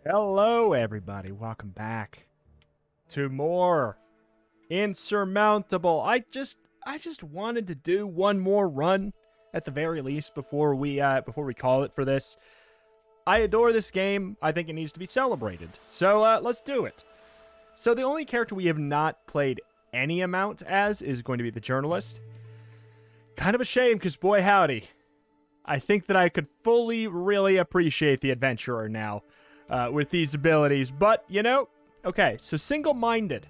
Hello, everybody. Welcome back to more Insurmountable. I just wanted to do one more run at the very least before we call it for this. I adore this game. I think it needs to be celebrated. So let's do it. So the only character we have not played any amount as is going to be the journalist. Kind of a shame because boy howdy, I think that I could fully really appreciate the adventurer now. With these abilities, but you know, okay, so single-minded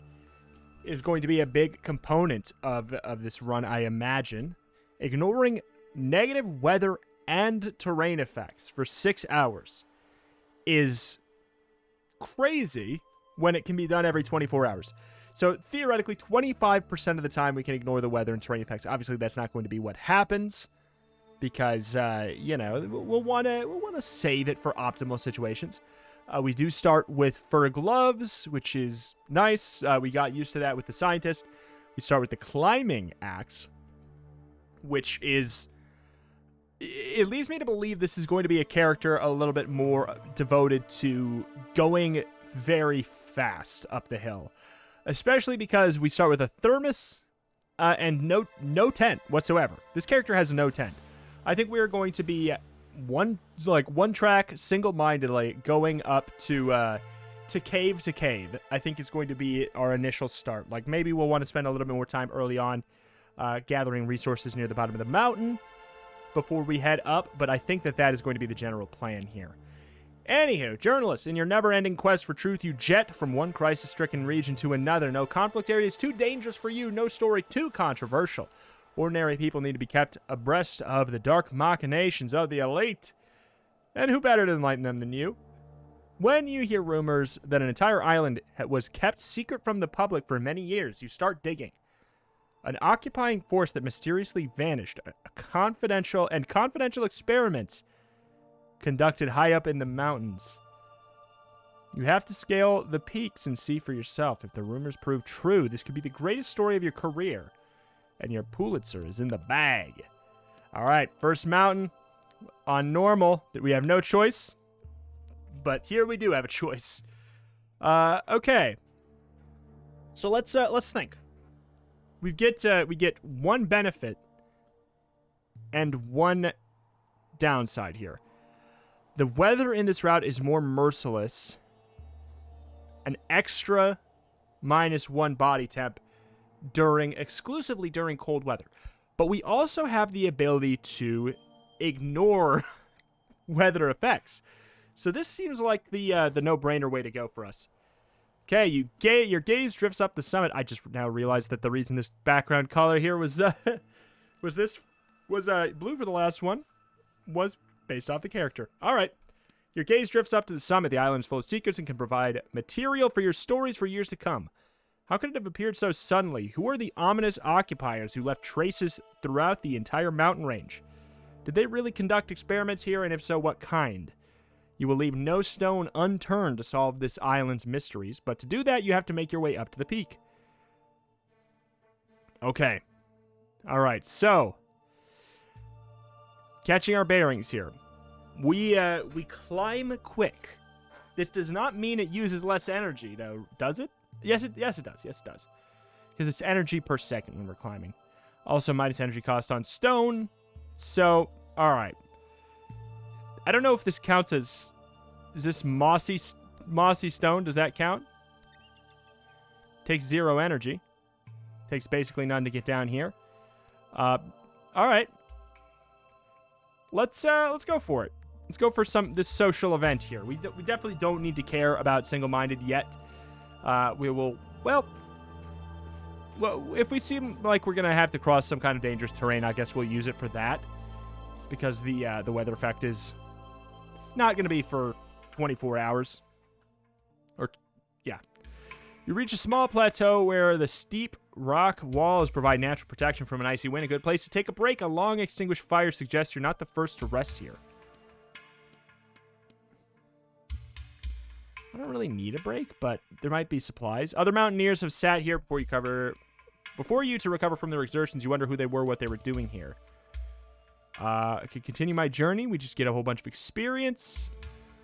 is going to be a big component of this run, I imagine. Ignoring negative weather and terrain effects for 6 hours is crazy when it can be done every 24 hours. So theoretically, 25% of the time we can ignore the weather and terrain effects. Obviously, that's not going to be what happens because you know, we'll want to save it for optimal situations. We do start with fur gloves, which is nice. We got used to that with the scientist. We start with the climbing axe, which is... It leads me to believe this is going to be a character a little bit more devoted to going very fast up the hill. Especially because we start with a thermos and no tent whatsoever. This character has no tent. I think we're going to be... one track single-mindedly going up to cave to cave. I think is going to be our initial start. Like maybe we'll want to spend a little bit more time early on gathering resources near the bottom of the mountain before we head up, but I think that is going to be the general plan here. Anywho, journalists, in your never-ending quest for truth, you jet from one crisis-stricken region to another. No conflict area is too dangerous for you, no story too controversial. Ordinary people need to be kept abreast of the dark machinations of the elite. And who better to enlighten them than you? When you hear rumors that an entire island was kept secret from the public for many years, you start digging. An occupying force that mysteriously vanished. Confidential experiments conducted high up in the mountains. You have to scale the peaks and see for yourself. If the rumors prove true, this could be the greatest story of your career. And your Pulitzer is in the bag. All right, first mountain on normal. We have no choice, but here we do have a choice. Okay, so let's think. We get one benefit and one downside here. The weather in this route is more merciless. An extra -1 body temp exclusively during cold weather. But we also have the ability to ignore weather effects. So this seems like the no-brainer way to go for us. Okay, your gaze drifts up the summit. I just now realized that the reason this background color here was blue for the last one was based off the character. All right. Your gaze drifts up to the summit. The island is full of secrets and can provide material for your stories for years to come. How could it have appeared so suddenly? Who are the ominous occupiers who left traces throughout the entire mountain range? Did they really conduct experiments here, and if so, what kind? You will leave no stone unturned to solve this island's mysteries, but to do that, you have to make your way up to the peak. Okay. Alright, so... catching our bearings here. We climb quick. This does not mean it uses less energy, though, does it? Yes, it does. Yes, it does. Because it's energy per second when we're climbing. Also, minus energy cost on stone. So, alright. I don't know if this counts as... is this mossy stone? Does that count? Takes 0 energy. Takes basically none to get down here. Alright. Let's go for it. Let's go for this social event here. We definitely don't need to care about single-minded yet. We will, well, if we seem like we're going to have to cross some kind of dangerous terrain, I guess we'll use it for that. Because the weather effect is not going to be for 24 hours. Or, yeah. You reach a small plateau where the steep rock walls provide natural protection from an icy wind. A good place to take a break. A long extinguished fire suggests you're not the first to rest here. I don't really need a break, but there might be supplies. Other mountaineers have sat here before you to recover from their exertions. You wonder who they were, what they were doing here. I could continue my journey. We just get a whole bunch of experience.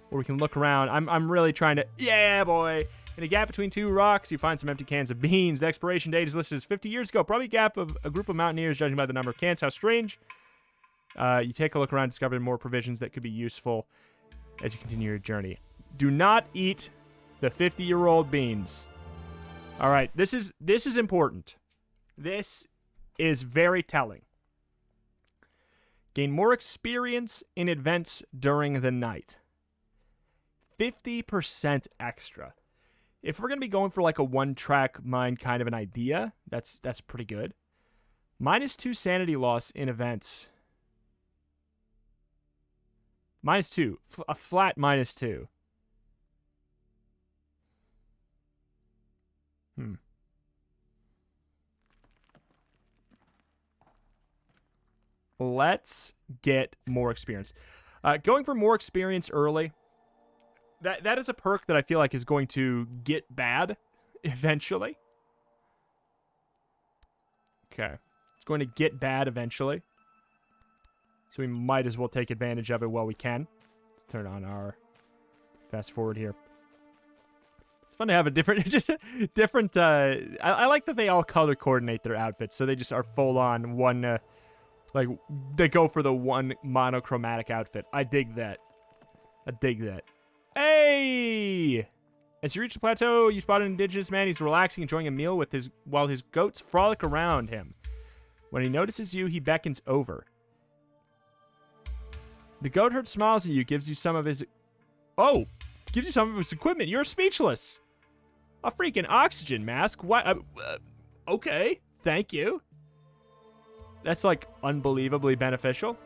where we can look around. I'm really trying to... Yeah, boy! In a gap between two rocks, you find some empty cans of beans. The expiration date is listed as 50 years ago. Probably a gap of a group of mountaineers, judging by the number of cans. How strange. You take a look around, discover more provisions that could be useful as you continue your journey. Do not eat the 50-year-old beans. All right, this is important. This is very telling. Gain more experience in events during the night. 50% extra. If we're going to be going for like a one-track mind kind of an idea, that's pretty good. -2 sanity loss in events. -2. A flat -2. Let's get more experience. Going for more experience early, that is a perk that I feel like is going to get bad eventually. Okay. It's going to get bad eventually. So we might as well take advantage of it while we can. Let's turn on our fast forward here. It's fun to have a different... I like that they all color coordinate their outfits, so they just are full on one... like, they go for the one monochromatic outfit. I dig that. Hey! As you reach the plateau, you spot an indigenous man. He's relaxing, enjoying a meal while his goats frolic around him. When he notices you, he beckons over. The goat herd smiles at you, gives you some of his... Oh! Gives you some of his equipment. You're speechless. A freaking oxygen mask? What? Okay. Thank you. That's, like, unbelievably beneficial.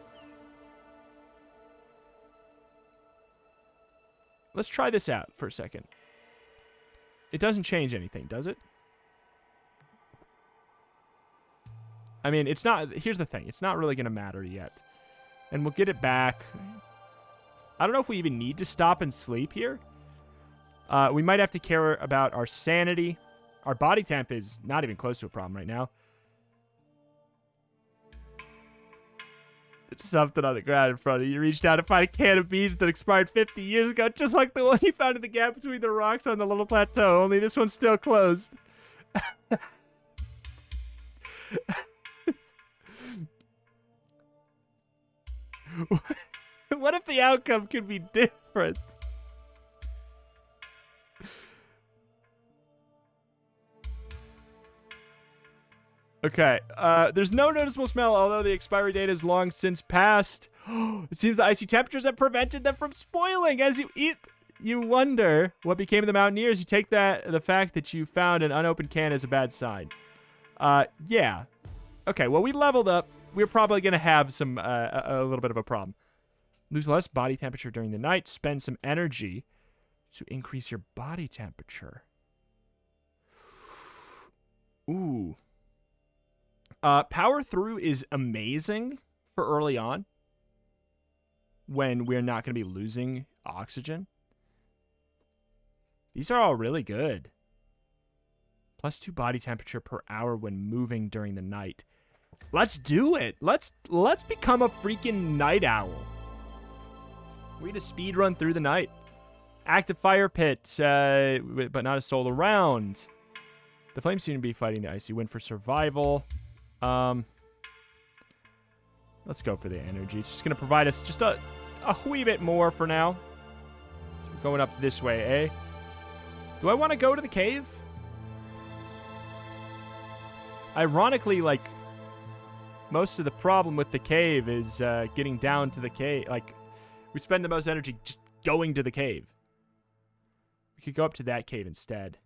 Let's try this out for a second. It doesn't change anything, does it? I mean, it's not... Here's the thing. It's not really going to matter yet. And we'll get it back. I don't know if we even need to stop and sleep here. We might have to care about our sanity. Our body temp is not even close to a problem right now. There's something on the ground in front of you. You reach down to find a can of beans that expired 50 years ago, just like the one you found in the gap between the rocks on the little plateau, only this one's still closed. What if the outcome could be different? Okay, there's no noticeable smell, although the expiry date is long since passed. It seems the icy temperatures have prevented them from spoiling. As you eat, you wonder what became of the mountaineers. You take the fact that you found an unopened can as a bad sign. Yeah. Okay, well, we leveled up. We're probably going to have a little bit of a problem. Lose less body temperature during the night. Spend some energy to increase your body temperature. Ooh. Power through is amazing for early on when we're not going to be losing oxygen. These are all really good. +2 body temperature per hour when moving during the night. Let's do it. Let's become a freaking night owl. We're going to speed run through the night. Active fire pit, but not a soul around. The flames seem to be fighting the icy wind for survival. Let's go for the energy. It's just going to provide us just a wee bit more for now. So we're going up this way, eh? Do I want to go to the cave? Ironically, like, most of the problem with the cave is getting down to the cave. Like, we spend the most energy just going to the cave. We could go up to that cave instead.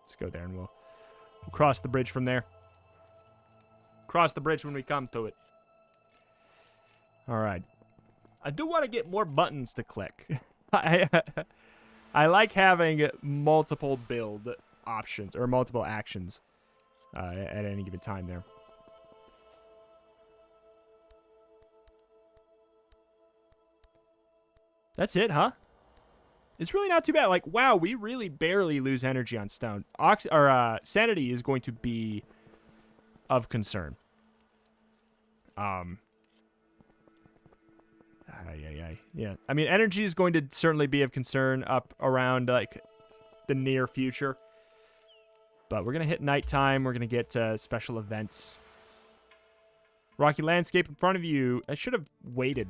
Let's go there and we'll cross the bridge from there. Cross the bridge when we come to it. All right. I do want to get more buttons to click. I like having multiple build options or multiple actions at any given time there. That's it, huh? It's really not too bad. Like, wow, we really barely lose energy on stone. Sanity is going to be of concern. Yeah. I mean, energy is going to certainly be of concern up around, like, the near future. But we're going to hit nighttime. We're going to get special events. Rocky landscape in front of you. I should have waited,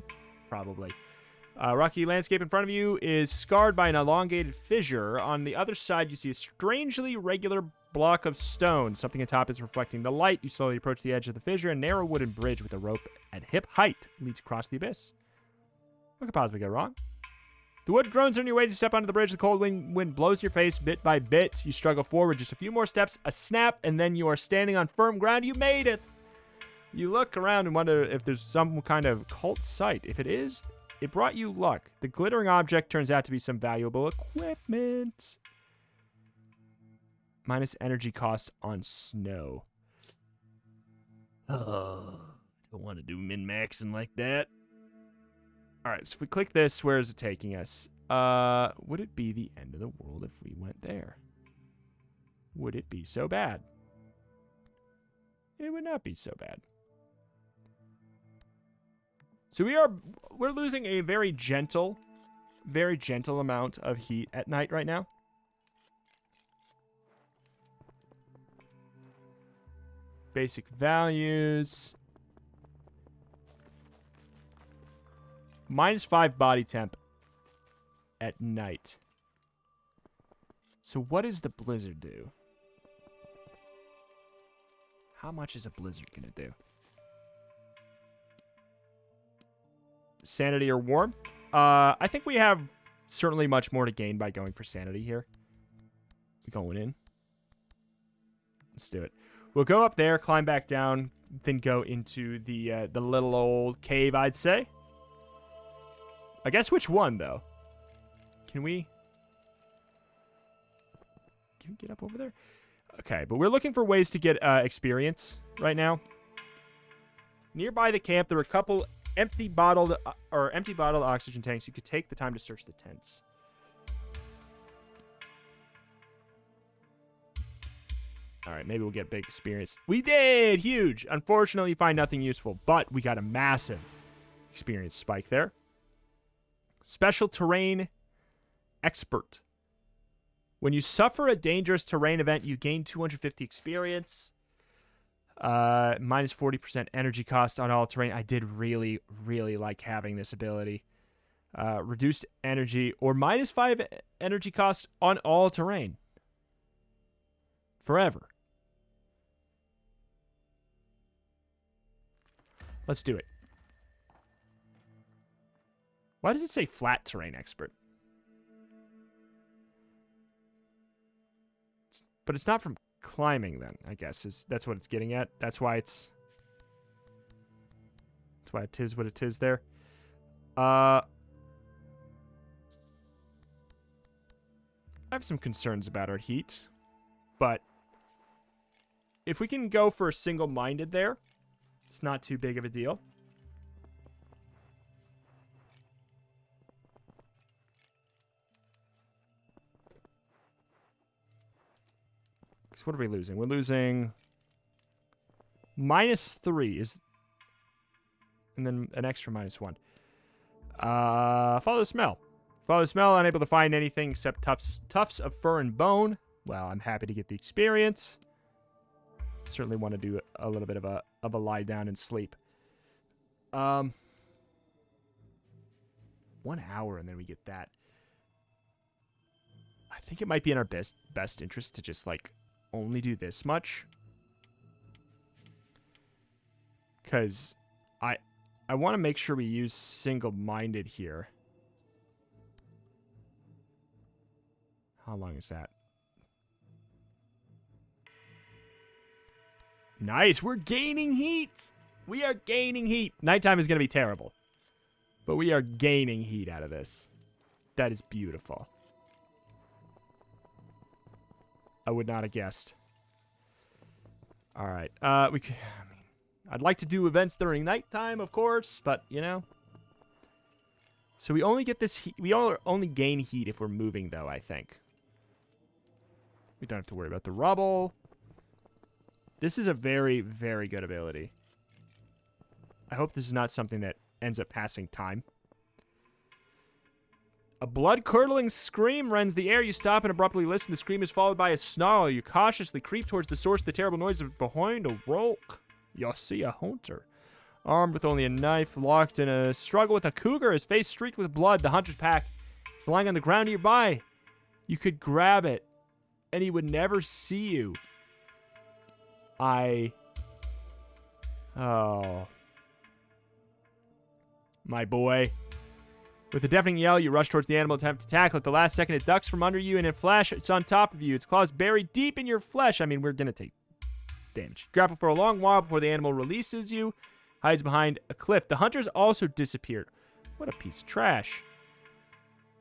probably. Rocky landscape in front of you is scarred by an elongated fissure. On the other side, you see a strangely regular block of stone. Something atop is reflecting the light. You slowly approach the edge of the fissure. A narrow wooden bridge with a rope at hip height leads across the abyss. What could possibly go wrong? The wood groans on your way to step onto the bridge. The cold wind blows your face bit by bit. You struggle forward just a few more steps, a snap, and then you are standing on firm ground. You made it! You look around and wonder if there's some kind of cult site. If it is, it brought you luck. The glittering object turns out to be some valuable equipment. Minus energy cost on snow. Oh, don't want to do min-maxing like that. Alright, so if we click this, where is it taking us? Would it be the end of the world if we went there? Would it be so bad? It would not be so bad. So we're losing a very gentle amount of heat at night right now. Basic values. -5 body temp at night. So what does the blizzard do? How much is a blizzard gonna do? Sanity or warmth? I think we have certainly much more to gain by going for sanity here. Going in. Let's do it. We'll go up there, climb back down, then go into the little old cave, I'd say. I guess which one, though? Can we get up over there? Okay, but we're looking for ways to get experience right now. Nearby the camp, there are a couple empty bottled oxygen tanks. You could take the time to search the tents. All right, maybe we'll get big experience. We did! Huge! Unfortunately, you find nothing useful, but we got a massive experience spike there. Special terrain expert. When you suffer a dangerous terrain event, you gain 250 experience. Minus 40% energy cost on all terrain. I did really, really like having this ability. Reduced energy or -5 energy cost on all terrain. Forever. Let's do it. Why does it say flat terrain expert? But it's not from climbing then, I guess. That's what it's getting at. That's why it is what it is there. I have some concerns about our heat, but if we can go for a single-minded there, it's not too big of a deal. So what are we losing? We're losing -3 and then an extra -1. Follow the smell. Follow the smell, unable to find anything except tufts of fur and bone. Well, I'm happy to get the experience. Certainly want to do a little bit of a lie down and sleep. 1 hour and then we get that. I think it might be in our best interest to just like only do this much. Because I want to make sure we use single-minded here. How long is that? Nice. We're gaining heat. We are gaining heat. Nighttime is going to be terrible. But we are gaining heat out of this. That is beautiful. I would not have guessed. All right. I'd like to do events during nighttime, of course, but, you know. So we only get this heat. We only gain heat if we're moving, though, I think. We don't have to worry about the rubble. This is a very, very good ability. I hope this is not something that ends up passing time. A blood-curdling scream rends the air. You stop and abruptly listen. The scream is followed by a snarl. You cautiously creep towards the source of the terrible noise behind a rock. You see a hunter. Armed with only a knife, locked in a struggle with a cougar, his face streaked with blood. The hunter's pack is lying on the ground nearby. You could grab it, and he would never see you. Oh. My boy. With a deafening yell, you rush towards the animal, attempt to tackle it. At the last second, it ducks from under you, and in a flash, it's on top of you. Its claws buried deep in your flesh. I mean, we're going to take damage. Grapple for a long while before the animal releases you. Hides behind a cliff. The hunters also disappeared. What a piece of trash.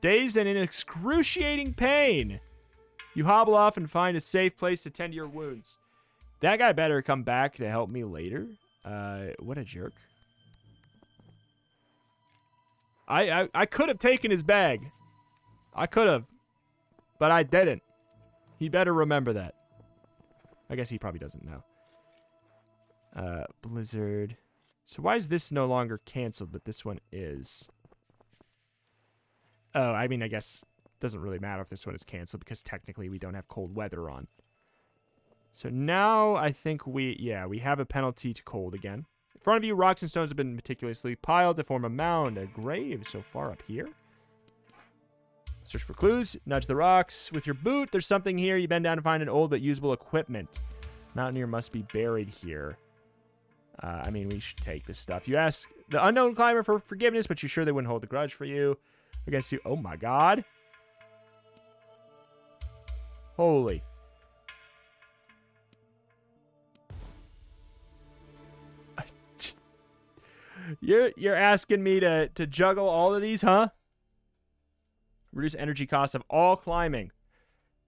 Dazed and in excruciating pain, you hobble off and find a safe place to tend to your wounds. That guy better come back to help me later. What a jerk. I could have taken his bag. I could have. But I didn't. He better remember that. I guess he probably doesn't know. Blizzard. So why is this no longer canceled, but this one is? Oh, I mean, I guess it doesn't really matter if this one is canceled because technically we don't have cold weather on. So now I think we have a penalty to cold again. In front of you, rocks and stones have been meticulously piled to form a mound, a grave so far up here. Search for clues, nudge the rocks. With your boot, there's something here. You bend down to find an old but usable equipment. Mountaineer must be buried here. I mean, we should take this stuff. You ask the unknown climber for forgiveness, but you're sure they wouldn't hold a grudge for you. Against you. Oh my god. Holy. You're asking me to juggle all of these, huh? Reduce energy costs of all climbing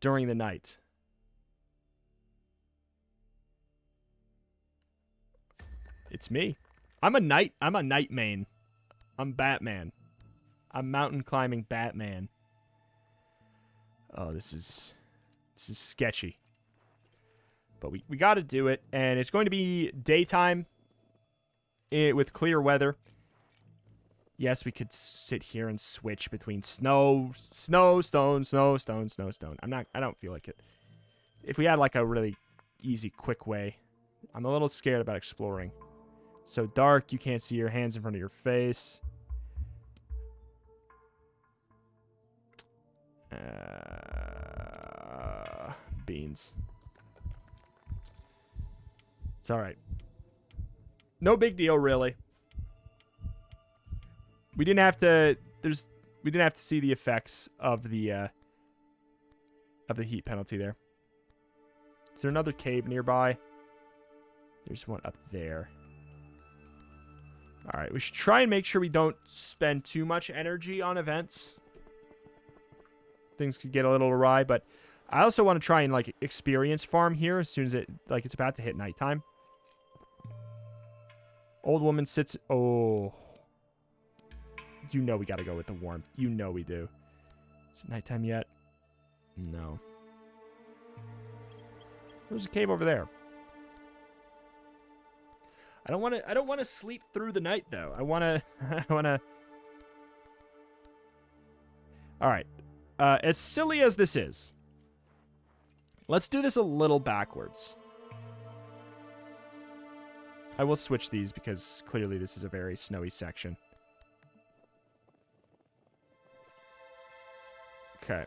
during the night. It's me. I'm a night main. I'm Batman. I'm mountain climbing Batman. Oh, this is sketchy. But we got to do it, and it's going to be daytime with clear weather. Yes, we could sit here and switch between snow, stone. I don't feel like it. If we had like a really easy, quick way. I'm a little scared about exploring. So dark, you can't see your hands in front of your face. Beans. It's all right. No big deal, really. We didn't have to. We didn't have to see the effects of the heat penalty there. Is there another cave nearby? There's one up there. All right, we should try and make sure we don't spend too much energy on events. Things could get a little awry, but I also want to try and like experience farm here as soon as it's about to hit nighttime. Old woman sits. Oh, you know we got to go with the warmth. You know we do. Is it nighttime yet? No. There's a cave over there. I don't want to sleep through the night though. I want to. All right. As silly as this is, let's do this a little backwards. I will switch these because clearly this is a very snowy section. Okay.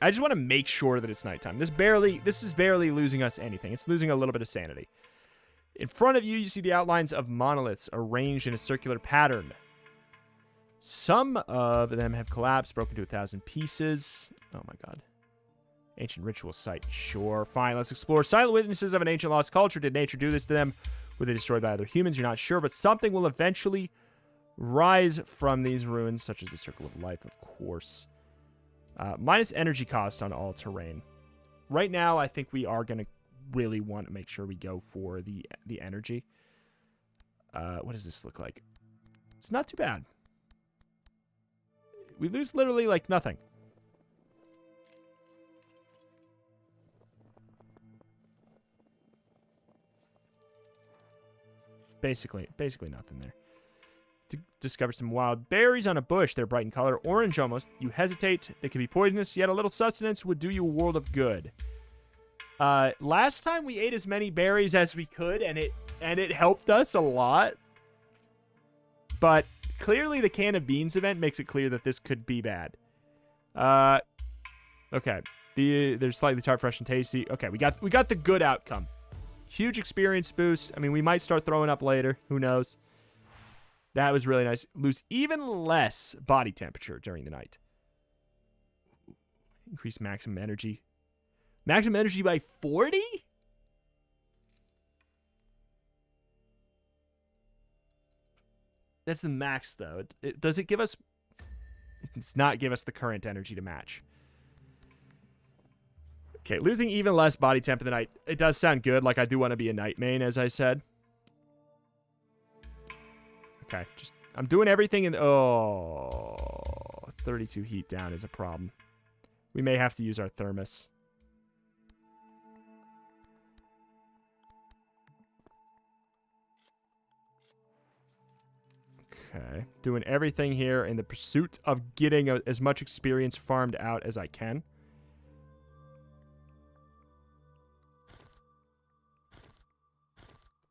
I just want to make sure that it's nighttime. This is barely losing us anything. It's losing a little bit of sanity. In front of you, you see the outlines of monoliths arranged in a circular pattern. Some of them have collapsed, broken to 1,000 pieces. Oh my god. Ancient ritual site. Sure, fine. Let's explore. Silent witnesses of an ancient lost culture. Did nature do this to them? Were they destroyed by other humans? You're not sure, but something will eventually rise from these ruins, such as the Circle of Life, of course. Minus energy cost on all terrain. Right now, I think we are going to really want to make sure we go for the energy. What does this look like? It's not too bad. We lose literally, like, nothing. Basically nothing there. Discover some wild berries on a bush. They're bright in color, orange almost. You hesitate. They can be poisonous, yet a little sustenance would do you a world of good. Last time we ate as many berries as we could, and it helped us a lot. But clearly the can of beans event makes it clear that this could be bad. Okay. They're slightly tart, fresh, and tasty. Okay, we got the good outcome. Huge experience boost. I mean, we might start throwing up later. Who knows? That was really nice. Lose even less body temperature during the night. Increase maximum energy. Maximum energy by 40? That's the max, though. Does it give us... It does not give us the current energy to match. Okay, losing even less body temp in the night. It does sound good. Like, I do want to be a night main, as I said. Okay, just... I'm doing everything in... Oh... 32 heat down is a problem. We may have to use our thermos. Okay, doing everything here in the pursuit of getting as much experience farmed out as I can.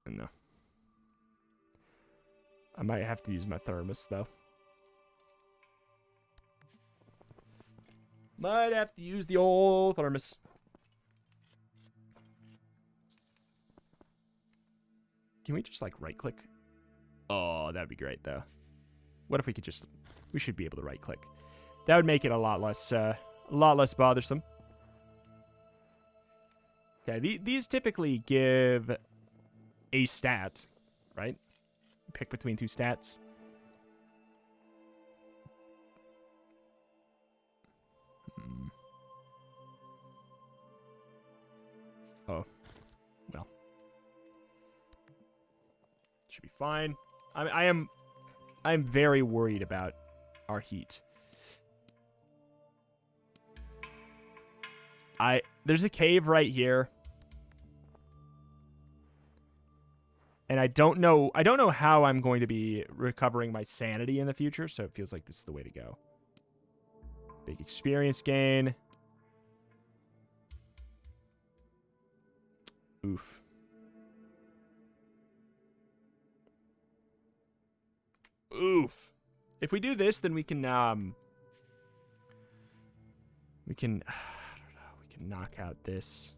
No. I might have to use my thermos, though. Might have to use the old thermos. Can we just, like, right-click? Oh, that'd be great, though. What if we could just... We should be able to right-click. That would make it a lot less bothersome. Okay, these typically give a stat, right? Pick between two stats. Oh. Well. Should be fine. I'm very worried about our heat. There's a cave right here. And I don't know how I'm going to be recovering my sanity in the future, so it feels like this is the way to go. Big experience gain. Oof. Oof. If we do this, then we can I don't know, we can knock out this.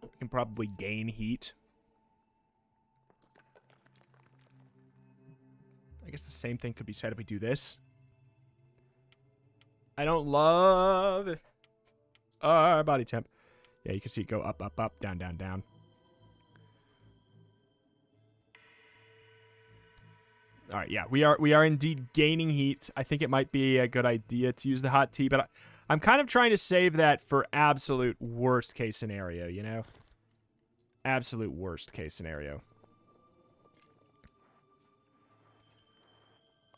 We can probably gain heat. I guess the same thing could be said if we do this. I don't love our body temp. Yeah, you can see it go up, up, up, down, down, down. All right, yeah, we are indeed gaining heat. I think it might be a good idea to use the hot tea, but I'm kind of trying to save that for absolute worst case scenario, you know? Absolute worst case scenario.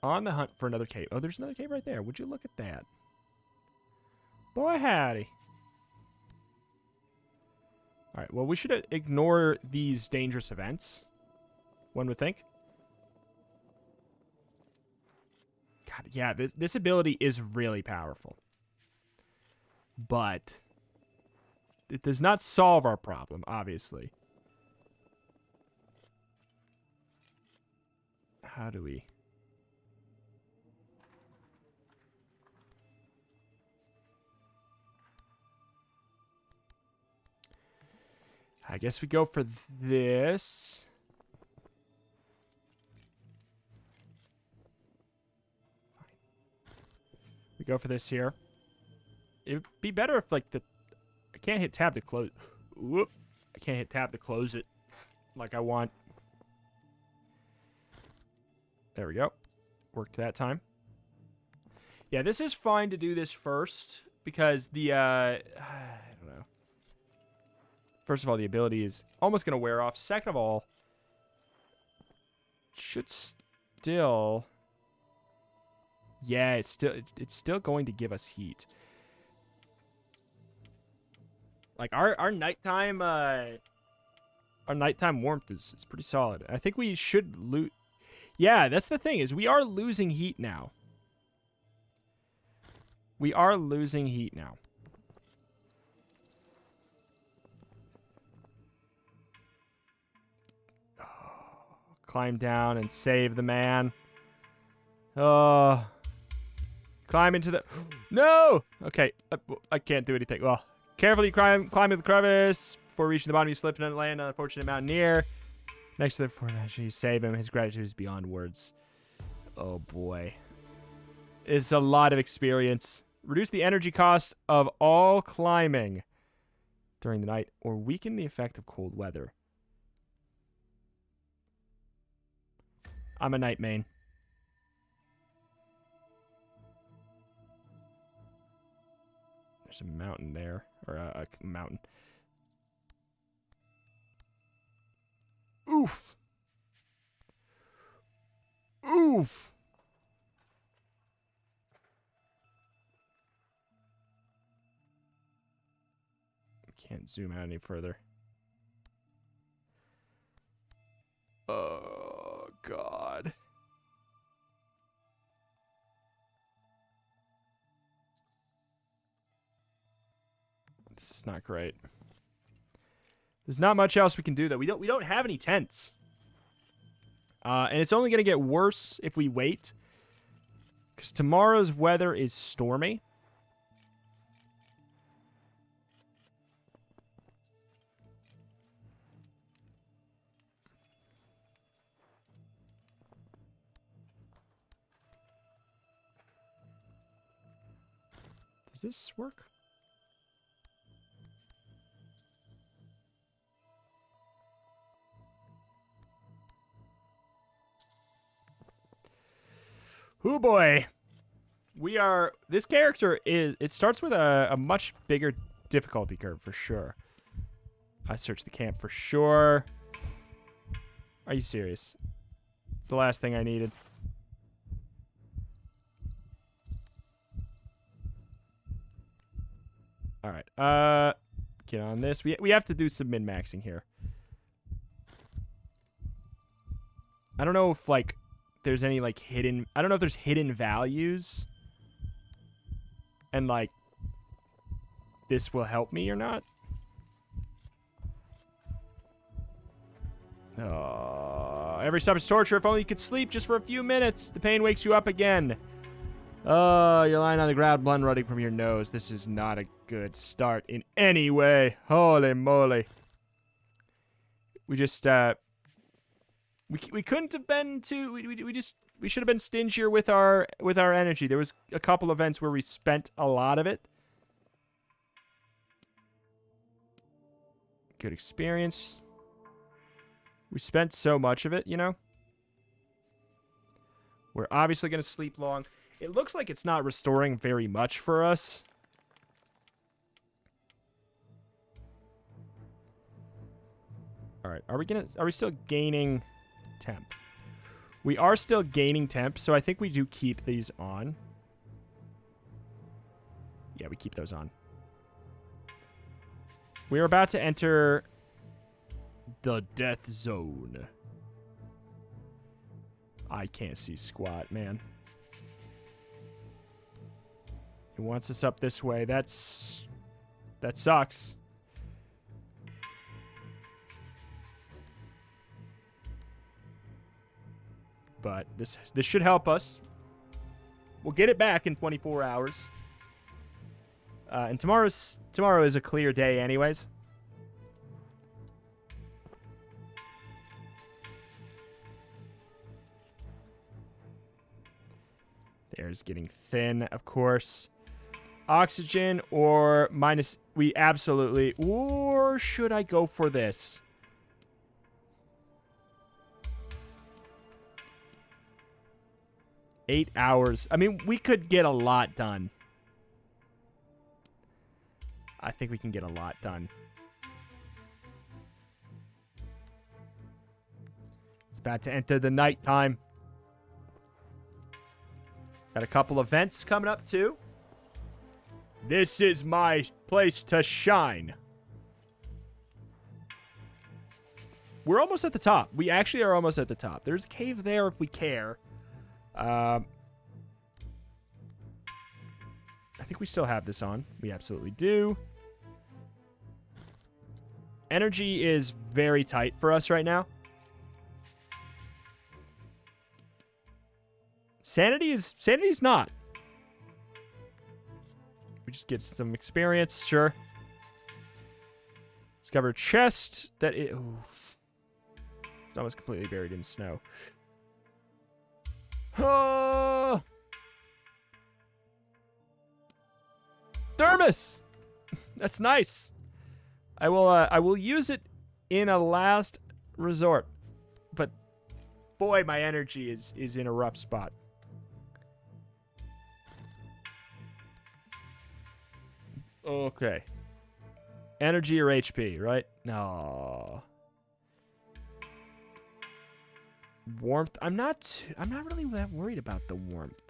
On the hunt for another cave. Oh, there's another cave right there. Would you look at that? Boy, howdy. All right, well, we should ignore these dangerous events, one would think. God, yeah, this ability is really powerful. But it does not solve our problem, obviously. How do we... I guess we go for this. Fine. We go for this here. It'd be better if, like, I can't hit tab to close. Whoop. I can't hit tab to close it like I want. There we go. Worked that time. Yeah, this is fine to do this first because the, I don't know. First of all, the ability is almost going to wear off. Second of all, should still... Yeah, it's still going to give us heat. Like, our nighttime warmth is pretty solid. I think we should lose... Yeah, that's the thing, is we are losing heat now. We are losing heat now. Climb down and save the man. Oh. Climb into the... No! Okay, I can't do anything. Well, carefully climb the crevice. Before reaching the bottom, you slip and land on an unfortunate mountaineer. Next to the formation, you save him. His gratitude is beyond words. Oh, boy. It's a lot of experience. Reduce the energy cost of all climbing during the night, or weaken the effect of cold weather. I'm a night main. There's a mountain there, or a mountain. Oof. Oof. Can't zoom out any further. Oh, God. This is not great. There's not much else we can do, though. We don't have any tents. And it's only going to get worse if we wait. Because tomorrow's weather is stormy. Does this work? Oh boy. This character it starts with a much bigger difficulty curve for sure. I searched the camp for sure. Are you serious? It's the last thing I needed. Alright, get on this. We have to do some min-maxing here. I don't know if, like, there's any, like, hidden... I don't know if there's hidden values. And, like, this will help me or not. Oh, every stop is torture. If only you could sleep just for a few minutes. The pain wakes you up again. Oh, you're lying on the ground, blood running from your nose. This is not a good start in any way. Holy moly. We just, we couldn't have been too... We should have been stingier with our energy. There was a couple events where we spent a lot of it. Good experience. We spent so much of it, you know? We're obviously going to sleep long. It looks like it's not restoring very much for us. Alright, are we still gaining temp? We are still gaining temp, so I think we do keep these on. Yeah, we keep those on. We are about to enter the death zone. I can't see squat, man. He wants us up this way. That sucks. But this should help us. We'll get it back in 24 hours. And tomorrow is a clear day anyways. There's getting thin, of course. Oxygen or minus... We absolutely... Or should I go for this? $8 hours. I mean, we could get a lot done. I think we can get a lot done. About to enter the nighttime. Got a couple events coming up, too. This is my place to shine. We're almost at the top. We actually are almost at the top. There's a cave there if we care. I think we still have this on. We absolutely do. Energy is very tight for us right now. Sanity's not. We just get some experience, sure. Discover a chest that it... Ooh. It's almost completely buried in snow. Oh! Thermos! That's nice. I will use it in a last resort. But boy, my energy is in a rough spot. Okay. Energy or HP, right? No. Warmth. I'm not really that worried about the warmth.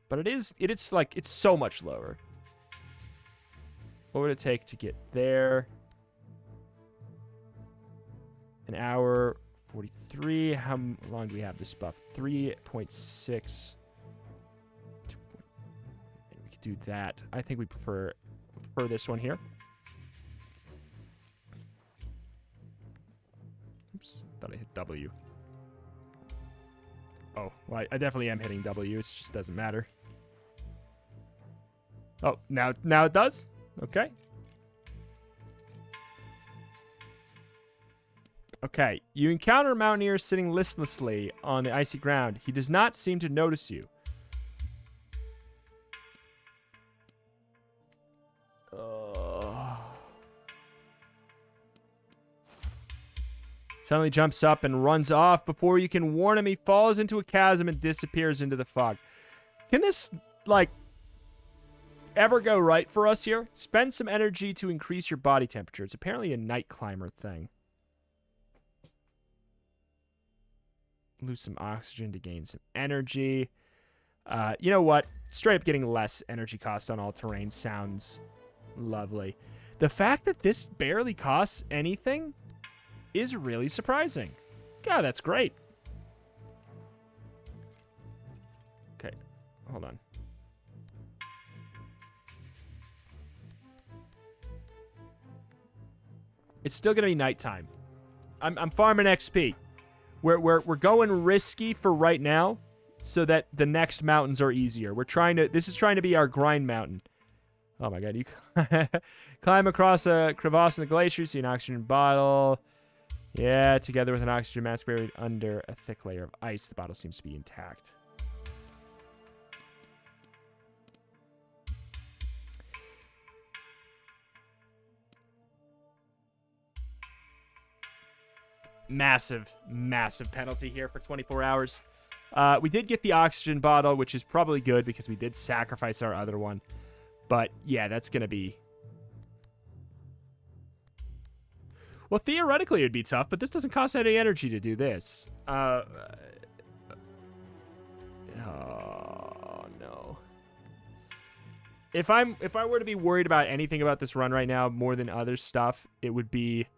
But it's like it's so much lower. What would it take to get there? An hour 43. How long do we have this buff? 3.6. We could do that. I think we prefer this one here. Oops, thought I hit W. Oh, well, I definitely am hitting W. It just doesn't matter. Oh, now it does? Okay. Okay, you encounter a mountaineer sitting listlessly on the icy ground. He does not seem to notice you. Suddenly jumps up and runs off. Before you can warn him, he falls into a chasm and disappears into the fog. Can this, like, ever go right for us here? Spend some energy to increase your body temperature. It's apparently a night climber thing. Lose some oxygen to gain some energy. You know what? Straight up getting less energy cost on all terrain sounds lovely. The fact that this barely costs anything is really surprising. God, that's great. Okay, hold on. It's still gonna be nighttime. I'm farming XP. We're going risky for right now, so that the next mountains are easier. This is trying to be our grind mountain. Oh my god, you climb across a crevasse in the glacier, see an oxygen bottle. Yeah, together with an oxygen mask buried under a thick layer of ice, the bottle seems to be intact. Massive, massive penalty here for 24 hours. We did get the oxygen bottle, which is probably good because we did sacrifice our other one. But, yeah, that's going to be... Well, theoretically, it would be tough, but this doesn't cost any energy to do this. Oh, no. If I were to be worried about anything about this run right now more than other stuff, it would be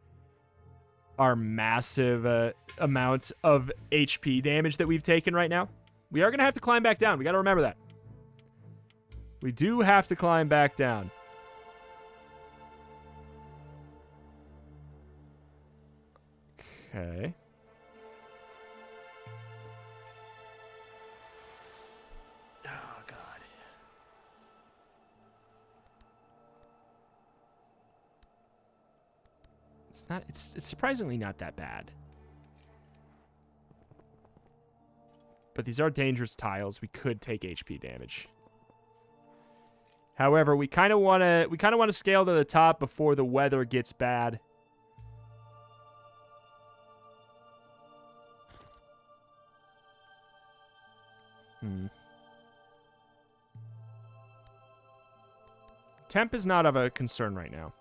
our massive amount of HP damage that we've taken right now. We are going to have to climb back down. We got to remember that. We do have to climb back down. Okay. Oh, God. It's surprisingly not that bad. But these are dangerous tiles. We could take HP damage. However, we kind of want to scale to the top before the weather gets bad. Temp is not of a concern right now.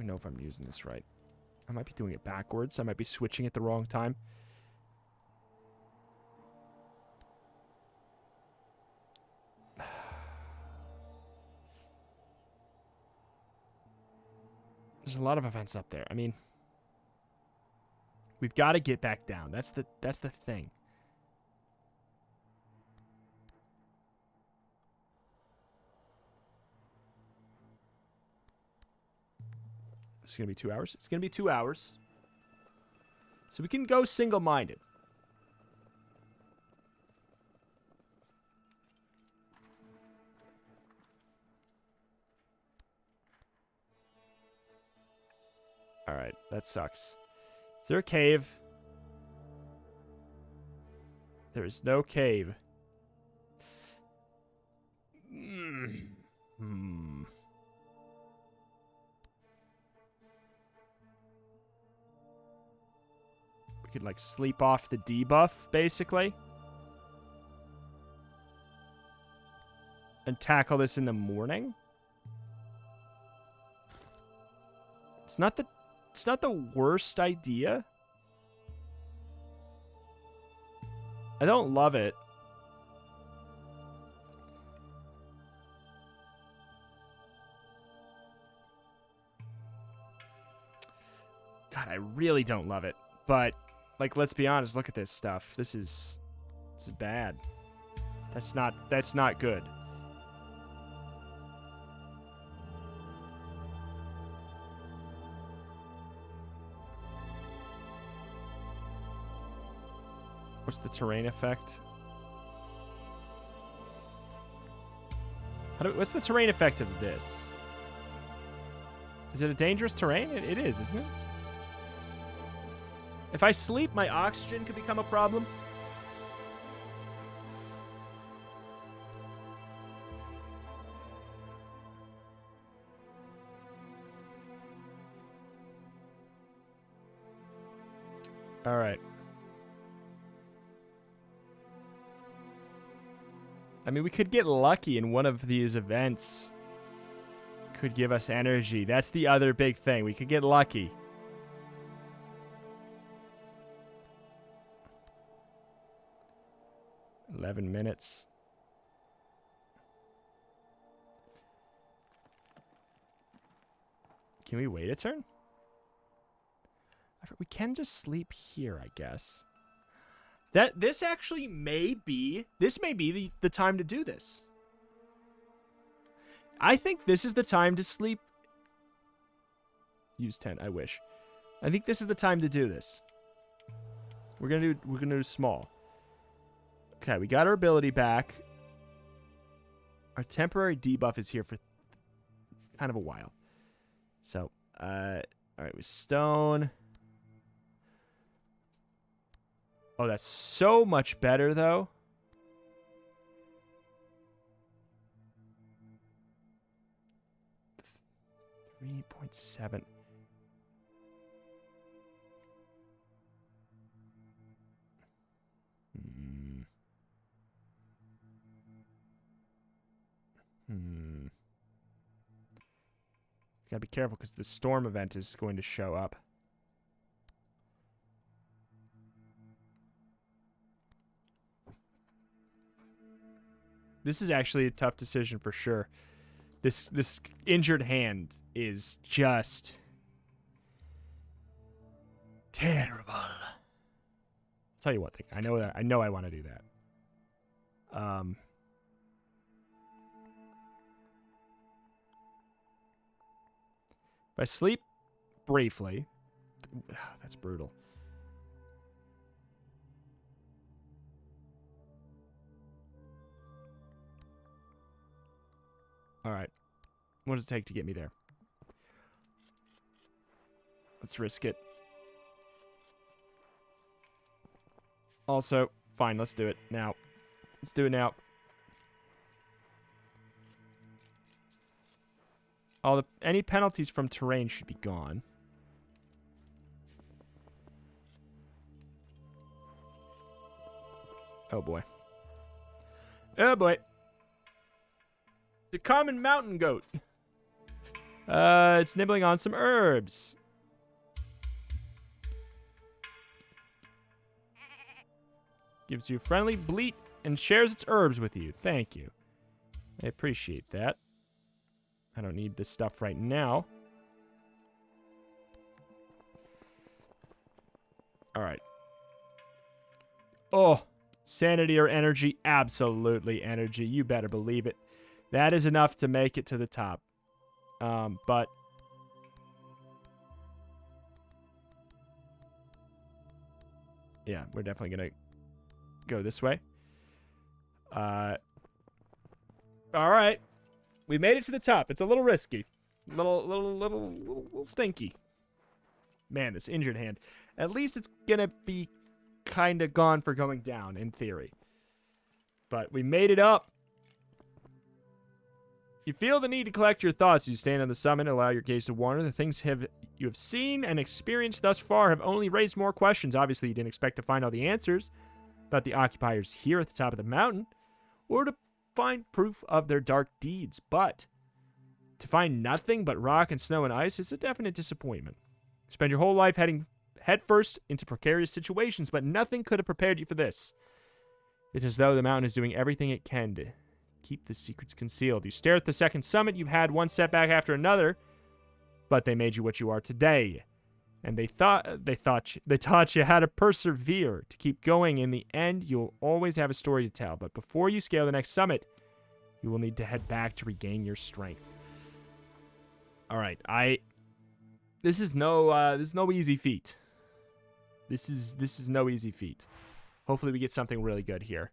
know if I'm using this right. I might be doing it backwards. I might be switching at the wrong time. There's a lot of events up there. I mean, we've got to get back down. That's the thing. It's going to be 2 hours. It's going to be 2 hours. So we can go single-minded. Alright, that sucks. Is there a cave? There is no cave. We could, like, sleep off the debuff, basically. And tackle this in the morning. It's not the worst idea. I don't love it. God, I really don't love it. But, like, let's be honest, look at this stuff. This is bad. That's not good. What's the terrain effect? What's the terrain effect of this? Is it a dangerous terrain? It is, isn't it? If I sleep, my oxygen could become a problem. All right. I mean, we could get lucky in one of these events. Could give us energy. That's the other big thing. We could get lucky. $11 minutes. Can we wait a turn? We can just sleep here, I guess. This actually may be the time to do this. I think this is the time to sleep. Use 10, I wish. I think this is the time to do this. We're gonna do small. Okay, we got our ability back. Our temporary debuff is here for kind of a while. So, all right, with stone. Oh, that's so much better, though. $3.7. Gotta be careful because the storm event is going to show up. This is actually a tough decision for sure. This injured hand is just terrible. I'll tell you what, I know I want to do that. If I sleep briefly, that's brutal. All right. What does it take to get me there? Let's risk it. Also, fine, let's do it now. Let's do it now. Any penalties from terrain should be gone. Oh boy. Oh boy. The common mountain goat. It's nibbling on some herbs. Gives you a friendly bleat and shares its herbs with you. Thank you. I appreciate that. I don't need this stuff right now. Alright. Oh, sanity or energy? Absolutely energy. You better believe it. That is enough to make it to the top. But... yeah, we're definitely going to go this way. Alright. We made it to the top. It's a little risky. Little stinky. Man, this injured hand. At least it's gonna be kind of gone for going down, in theory. But we made it up. You feel the need to collect your thoughts. You stand on the summit and allow your gaze to wander. The things you have seen and experienced thus far have only raised more questions. Obviously, you didn't expect to find all the answers about the occupiers here at the top of the mountain, or to find proof of their dark deeds. But to find nothing but rock and snow and ice is a definite disappointment. You spend your whole life heading headfirst into precarious situations, but nothing could have prepared you for this. It's as though the mountain is doing everything it can to keep the secrets concealed. You stare at the second summit. You've had one setback after another, but they made you what you are today. And they taught you how to persevere, to keep going. In the end, you'll always have a story to tell. But before you scale the next summit, you will need to head back to regain your strength. All right, this is no easy feat. This is no easy feat. Hopefully, we get something really good here.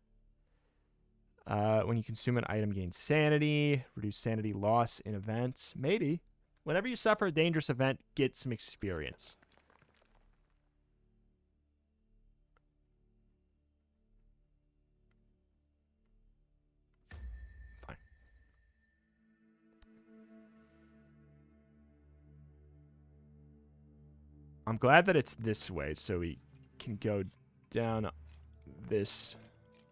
When you consume an item, gain sanity, reduce sanity loss in events. Maybe. Whenever you suffer a dangerous event, get some experience. Fine. I'm glad that it's this way, so we can go down this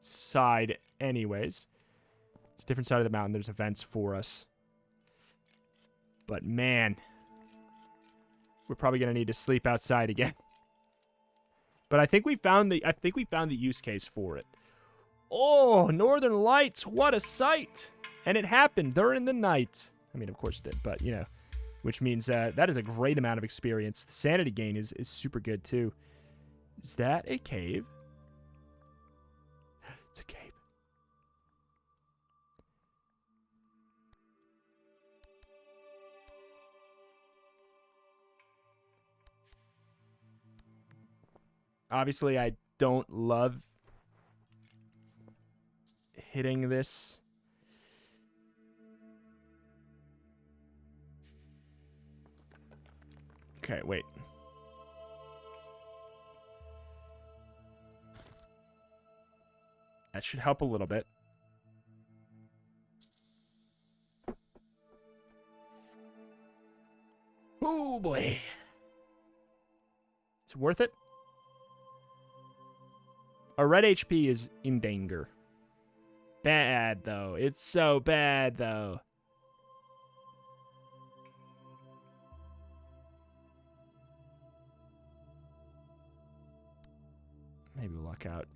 side anyways. It's a different side of the mountain. There's events for us. But man, we're probably gonna need to sleep outside again. But I think we found the use case for it. Oh, Northern Lights, what a sight! And it happened during the night. I mean, of course it did, but you know, which means that is a great amount of experience. The sanity gain is super good too. Is that a cave? It's a cave. Obviously, I don't love hitting this. Okay, wait. That should help a little bit. Oh, boy. It's worth it. Our red HP is in danger. Bad, though. It's so bad, though. Maybe we'll luck out.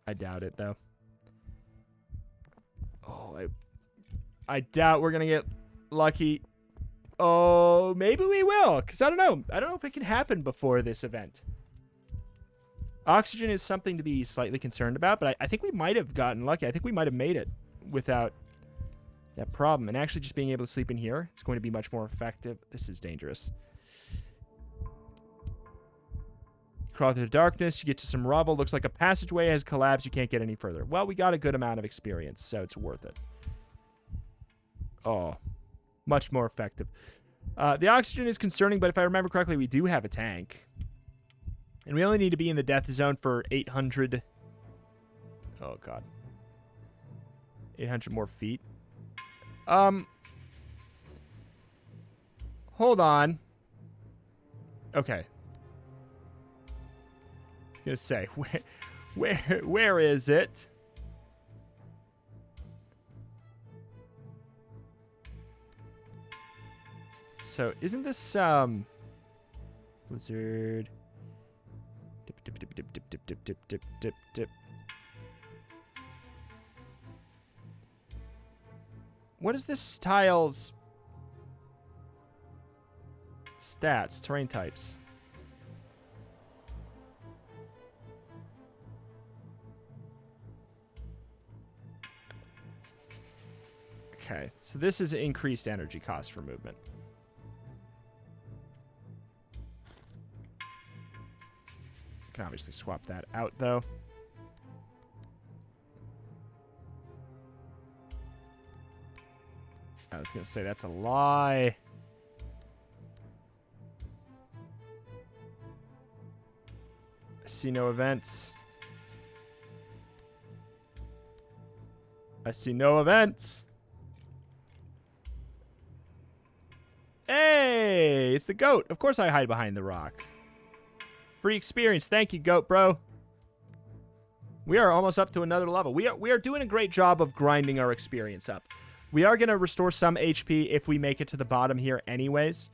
I doubt it, though. Oh, I doubt we're going to get lucky. Oh, maybe we will, because I don't know. I don't know if it can happen before this event. Oxygen is something to be slightly concerned about, but I think we might have gotten lucky. I think we might have made it without that problem. And actually just being able to sleep in here, it's going to be much more effective. This is dangerous. You crawl through the darkness. You get to some rubble. Looks like a passageway has collapsed. You can't get any further. Well, we got a good amount of experience, so it's worth it. Oh, much more effective. The oxygen is concerning, but if I remember correctly, we do have a tank. And we only need to be in the death zone for 800... oh, God. 800 more feet. Hold on. Okay. I was gonna say, where is it? So isn't this Blizzard? Dip, dip, dip, dip, dip, dip, dip, dip, dip, dip, dip. What is this tile's stats, terrain types? Okay, so this is increased energy cost for movement. Can obviously swap that out though. I was gonna say that's a lie. I see no events. I see no events. Hey, it's the goat. Of course I hide behind the rock. Free experience. Thank you, goat bro. We are almost up to another level. We are doing a great job of grinding our experience up. We are going to restore some HP if we make it to the bottom here anyways.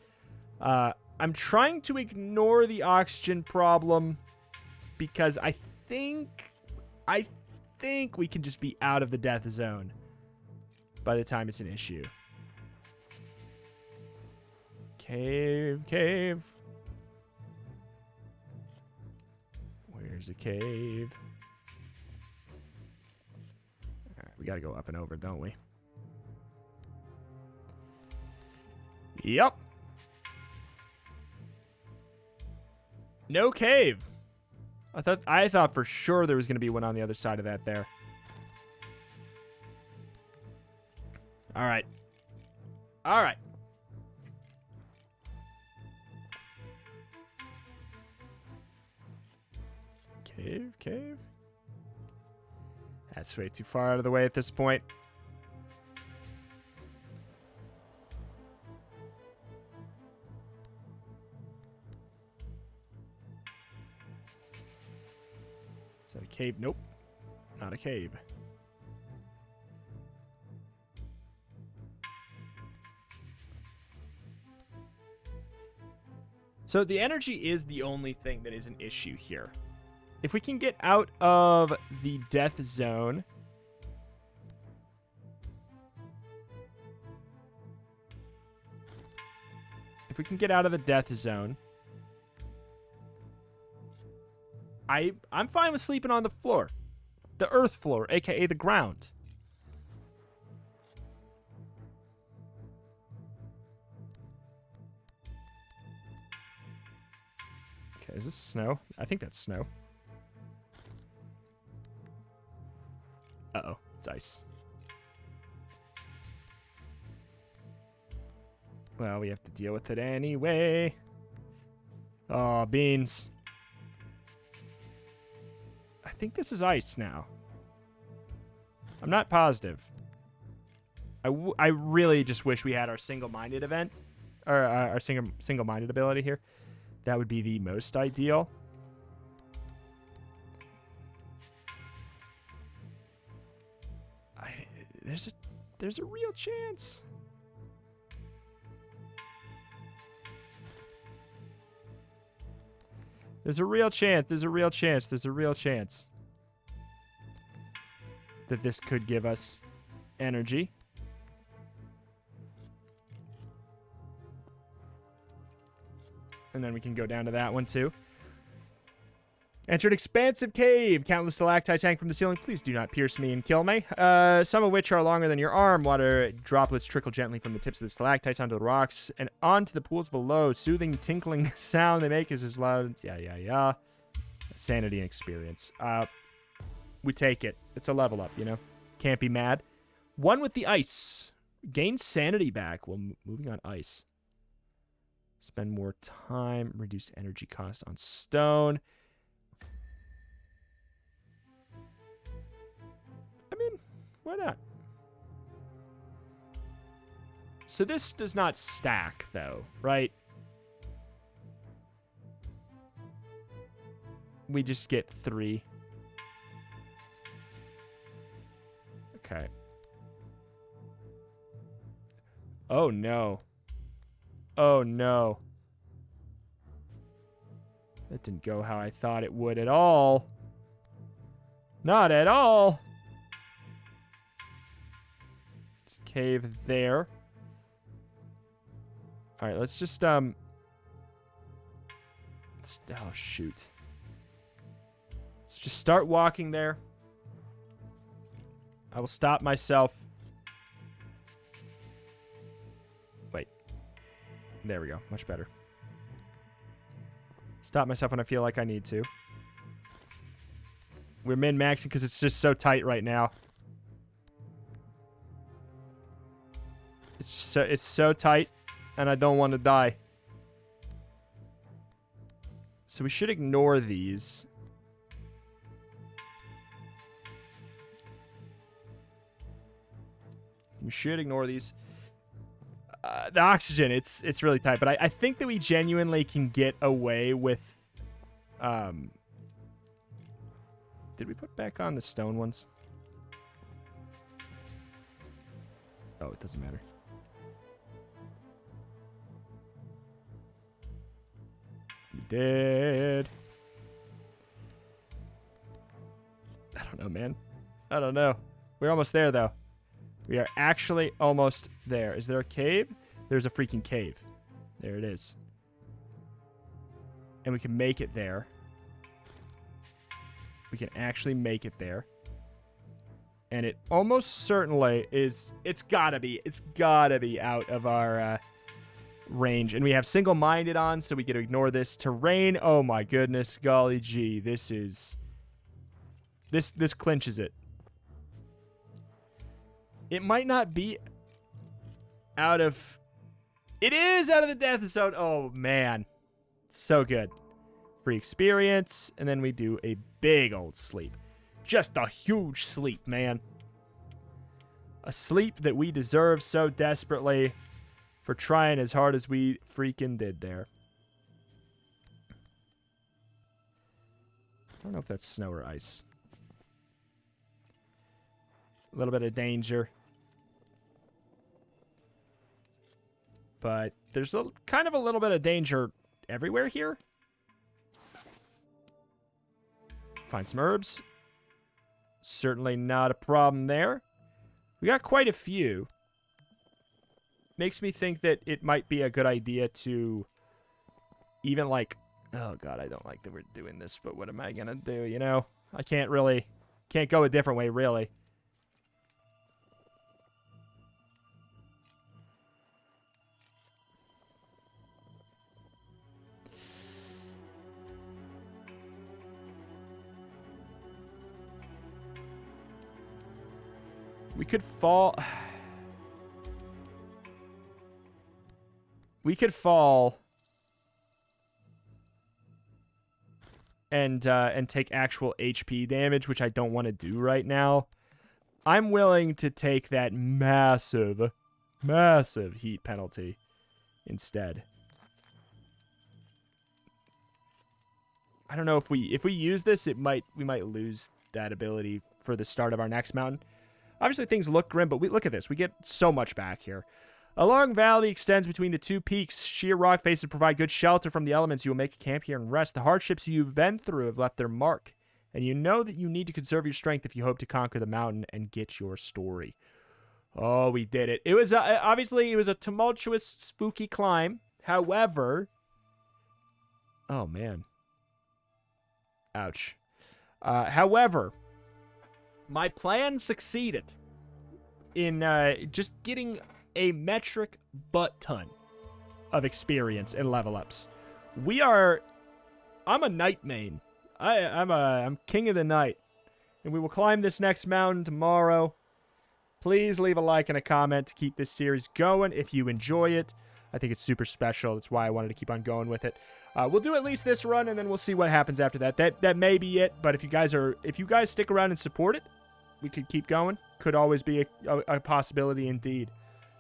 I'm trying to ignore the oxygen problem because I think we can just be out of the death zone by the time it's an issue. Cave, cave. Where's a cave? All right, we got to go up and over, don't we? Yep. No cave. I thought for sure there was going to be one on the other side of that there. All right. All right. Cave, cave. That's way too far out of the way at this point. Is that a cave? Nope. Not a cave. So the energy is the only thing that is an issue here. If we can get out of the death zone, I'm fine with sleeping on the floor, the earth floor, aka the ground. Okay, is this snow? I think that's snow. Uh-oh, it's ice. Well, we have to deal with it anyway. Oh, beans. I think this is ice now. I'm not positive. I really just wish we had our single-minded event, or our single-minded ability here. That would be the most ideal. There's a real chance. There's a real chance that this could give us energy. And then we can go down to that one too. Enter an expansive cave. Countless stalactites hang from the ceiling. Please do not pierce me and kill me. Some of which are longer than your arm. Water droplets trickle gently from the tips of the stalactites onto the rocks and onto the pools below. Soothing, tinkling sound they make is as loud. Yeah. Sanity and experience. We take it. It's a level up, you know. Can't be mad. One with the ice. Gain sanity back while moving on ice. Spend more time. Reduce energy cost on stone. I mean, why not? So this does not stack, though, right? We just get 3. Okay. Oh, no. Oh, no. That didn't go how I thought it would at all. Not at all. It's a cave there. All right, let's just, oh, shoot. Let's just start walking there. I will stop myself. Wait. There we go. Much better. Stop myself when I feel like I need to. We're min-maxing because it's just so tight right now. It's so tight, and I don't want to die. So we should ignore these. We should ignore these. The oxygen, it's really tight, but I think that we genuinely can get away with. Did we put back on the stone ones? Oh, it doesn't matter. We did. I don't know, man. I don't know. We're almost there, though. We are actually almost there. Is there a cave? There's a freaking cave. There it is. And we can make it there. We can actually make it there. And it almost certainly is... It's gotta be out of our range. And we have single-minded on, so we get to ignore this. Terrain, oh my goodness. Golly gee, this is... This clinches it. It might not be out of... It is out of the death zone. Oh, man. So good. Free experience. And then we do a big old sleep. Just a huge sleep, man. A sleep that we deserve so desperately for trying as hard as we freaking did there. I don't know if that's snow or ice. A little bit of danger. But there's kind of a little bit of danger everywhere here. Find some herbs. Certainly not a problem there. We got quite a few. Makes me think that it might be a good idea to even like... Oh, God, I don't like that we're doing this, but what am I going to do, you know? I can't go a different way, really. We could fall... We could fall... And take actual HP damage, which I don't want to do right now. I'm willing to take that massive heat penalty instead. I don't know if we use this, we might lose that ability for the start of our next mountain. Obviously, things look grim, but look at this. We get so much back here. A long valley extends between the two peaks. Sheer rock faces provide good shelter from the elements. You will make a camp here and rest. The hardships you've been through have left their mark, and you know that you need to conserve your strength if you hope to conquer the mountain and get your story. Oh, we did it. It was obviously it was a tumultuous, spooky climb. However, oh man, ouch. However, my plan succeeded in just getting a metric butt ton of experience and level ups. I'm a night main. I'm king of the night. And we will climb this next mountain tomorrow. Please leave a like and a comment to keep this series going if you enjoy it. I think it's super special. That's why I wanted to keep on going with it. We'll do at least this run, and then we'll see what happens after that. That may be it, but if you guys stick around and support it, we could keep going. Could always be a possibility indeed.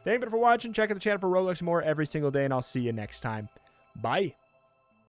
Thank you for watching. Check out the channel for roguelikes more every single day, and I'll see you next time. Bye.